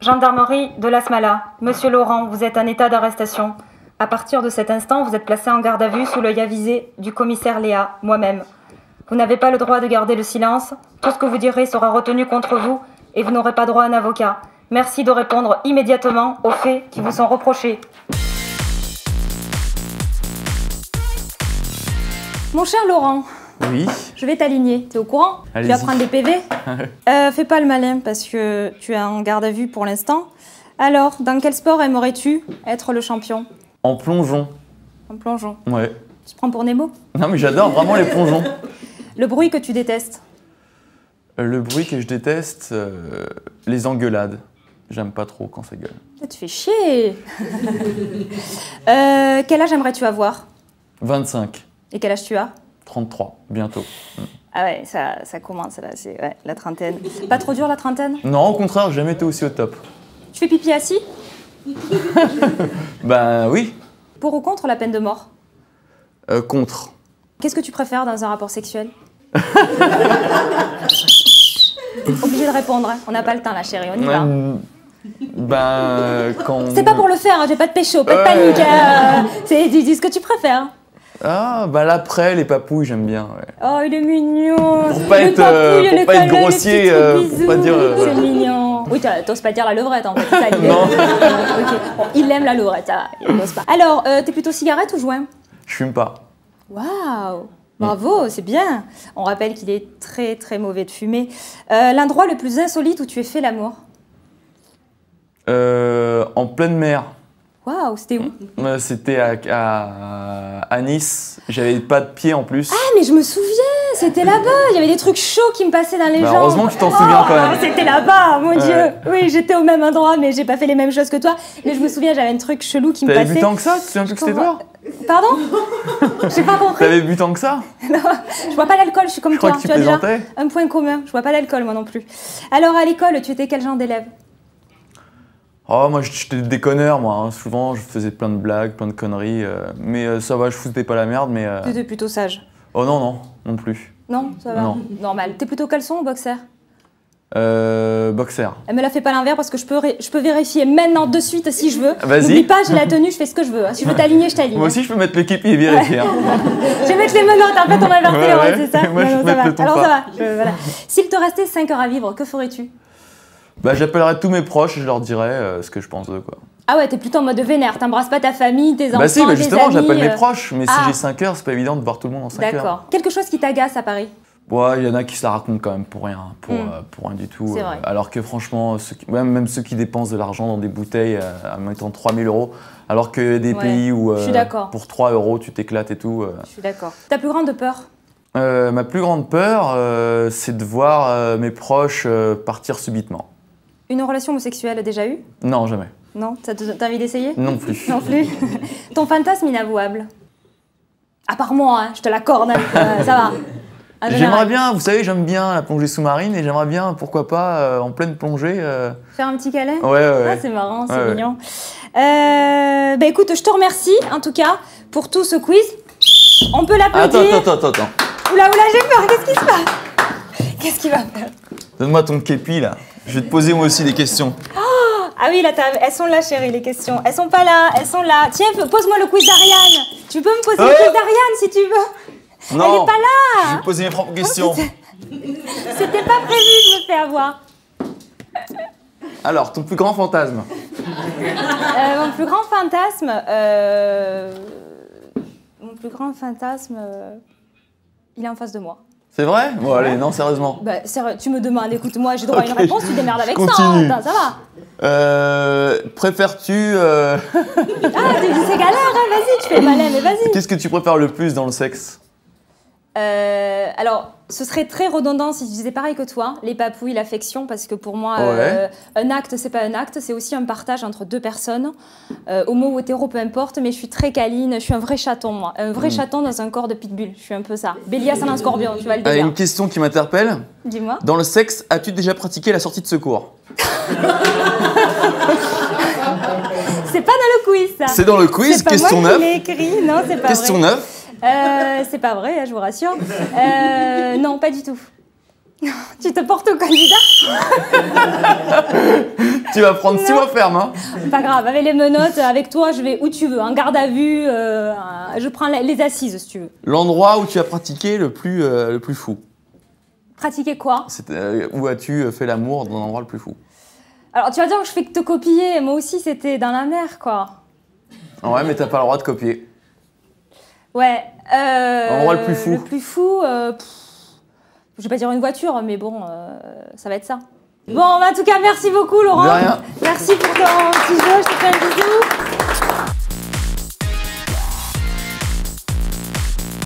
Gendarmerie de la Smala. Monsieur Laurent, vous êtes en état d'arrestation. À partir de cet instant, vous êtes placé en garde à vue sous l'œil avisé du commissaire Léa, moi-même. Vous n'avez pas le droit de garder le silence. Tout ce que vous direz sera retenu contre vous et vous n'aurez pas droit à un avocat. Merci de répondre immédiatement aux faits qui vous sont reprochés. Mon cher Laurent, oui. Je vais t'aligner. T'es au courant? Tu vas prendre des PV. Fais pas le malin parce que tu es en garde à vue pour l'instant. Alors, dans quel sport aimerais-tu être le champion? En plongeon. En plongeon? Ouais. Tu te prends pour Nemo? Non mais j'adore vraiment les plongeons. Le bruit que tu détestes? Le bruit que je déteste, les engueulades. J'aime pas trop quand ça gueule. Tu fais chier. Quel âge aimerais-tu avoir? 25. Et quel âge tu as? 33, bientôt. Ah ouais, ça commence là, c'est ouais, la trentaine. Pas trop dur la trentaine? Non, au contraire, j'ai jamais été aussi au top. Tu fais pipi assis? Ben oui. Pour ou contre la peine de mort? Contre. Qu'est-ce que tu préfères dans un rapport sexuel? Obligé de répondre, hein. On n'a pas le temps là chérie, on y va. Ben quand... C'est pas pour le faire, hein. J'ai pas de pécho, pas de panique. Dis ce que tu préfères. Ah, bah l'après, les papouilles, j'aime bien. Ouais. Oh, il est mignon. Pour pas être grossier, pour pas dire... C'est mignon. Oui, t'oses pas dire la levrette en fait, c'est ça l'idée. Non. Okay. Bon, il aime la levrette, ça, il n'ose pas. Alors, t'es plutôt cigarette ou joint? Je fume pas. Waouh, bravo, c'est bien. On rappelle qu'il est très très mauvais de fumer. L'endroit le plus insolite où tu aies fait l'amour? En pleine mer. Waouh, c'était où? C'était à Nice. J'avais pas de pied en plus. Ah, mais je me souviens, c'était là-bas. Il y avait des trucs chauds qui me passaient dans les jambes. Heureusement que tu t'en souviens quand même. C'était là-bas, mon Dieu. Oui, j'étais au même endroit, mais j'ai pas fait les mêmes choses que toi. Mais je me souviens, j'avais un truc chelou qui me passait. T'avais bu tant que ça? Tu te souviens plus que c'était toi? Pardon? J'ai pas compris. T'avais bu tant que ça? Non, je bois pas l'alcool, je suis comme toi. Tu as déjà un point commun. Je bois pas l'alcool, moi non plus. Alors, à l'école, tu étais quel genre d'élève? Oh, moi, j'étais déconneur, moi. Hein. Souvent, je faisais plein de blagues, plein de conneries. Mais ça va, je foutais pas la merde, mais... Tu étais plutôt sage? Oh non, non plus. Non, ça va? Non. Normal. T'es plutôt caleçon ou boxer? Boxer. Elle me la fait pas l'inverse parce que je peux vérifier maintenant de suite si je veux. Vas-y. N'oublie pas, j'ai la tenue, je fais ce que je veux. Si je veux t'aligner, je t'aligne. Moi aussi, je peux mettre le képi et vérifier. Hein. Je vais mettre les menottes, en fait, on va inverser les rôles, c'est ça? Moi, je peux mettre le ton. Alors ça va. Voilà. S'il te restait 5 heures à vivre, que ferais-tu? Bah, j'appellerais tous mes proches et je leur dirais ce que je pense d'eux, quoi. Ah ouais, t'es plutôt en mode vénère, t'embrasses pas ta famille, tes enfants, bah si, bah justement, j'appelle mes amis, proches, mais si j'ai 5 heures, c'est pas évident de voir tout le monde en 5 heures. D'accord. Quelque chose qui t'agace à Paris? Ouais, il y en a qui se la racontent quand même pour rien, pour rien du tout. C'est vrai. Alors que franchement, même ceux qui dépensent de l'argent dans des bouteilles en mettant 3000 €, alors que des pays où pour 3 € tu t'éclates et tout. Je suis d'accord. Ta plus grande peur? Ma plus grande peur, c'est de voir mes proches partir subitement. Une relation homosexuelle déjà eue? Non, jamais. Non? T'as envie d'essayer? Non plus. Non plus. Ton fantasme inavouable? À part moi, hein, je te l'accorde, ça va. J'aimerais bien, vous savez, j'aime bien la plongée sous-marine et j'aimerais bien, pourquoi pas, en pleine plongée... Faire un petit câlin? Ouais. Ah, c'est marrant, c'est mignon. Bah écoute, je te remercie, en tout cas, pour tout ce quiz. On peut l'applaudir. Attends. Oula, j'ai peur, qu'est-ce qui se passe? Qu'est-ce qui va faire? Donne-moi ton képi, là. Je vais te poser moi aussi des questions. Ah oui, là, elles sont là, chérie, les questions. Elles sont pas là, elles sont là. Tiens, pose-moi le quiz d'Ariane. Tu peux me poser le quiz d'Ariane, si tu veux. Non, elle est pas là. Je vais te poser mes propres questions. C'était pas prévu, je me fais avoir. Alors, ton plus grand fantasme? Mon plus grand fantasme... Mon plus grand fantasme... Il est en face de moi. C'est vrai? Bon, allez, non, sérieusement. Bah, tu me demandes, écoute-moi, j'ai droit à une réponse, tu démerdes avec ça. Attends, ça va. Préfères-tu... Ah, c'est galère, hein, vas-y, tu fais le malin, mais vas-y. Qu'est-ce que tu préfères le plus dans le sexe? Alors, ce serait très redondant si je disais pareil que toi, les papouilles, l'affection, parce que pour moi, un acte, c'est pas un acte, c'est aussi un partage entre deux personnes, homo ou hétéro, peu importe, mais je suis très câline, je suis un vrai chaton, moi. Un vrai chaton dans un corps de pitbull, je suis un peu ça. Bélias en un scorpion, tu vas le dire. Une question qui m'interpelle. Dis-moi. Dans le sexe, as-tu déjà pratiqué la sortie de secours? C'est pas dans le quiz, ça. C'est dans le quiz, question 9. C'est pas moi qui l'ai écrit, non, c'est pas question vrai. 9. C'est pas vrai, je vous rassure. Non, pas du tout. Tu te portes au candidat? Tu vas prendre 6 mois ferme. Hein. Pas grave, avec les menottes, avec toi, je vais où tu veux. Un garde à vue, je prends les assises si tu veux. L'endroit où tu as pratiqué le plus fou. Pratiquer quoi? Où as-tu fait l'amour dans l'endroit le plus fou? Alors tu vas dire que je fais que te copier, moi aussi c'était dans la mer quoi. Ouais, mais t'as pas le droit de copier. Ouais. L'endroit le plus fou. Le plus fou, je vais pas dire une voiture, mais bon, ça va être ça. Bon, en tout cas, merci beaucoup Laurent. De rien. Merci pour ton petit jeu, je te fais un bisou.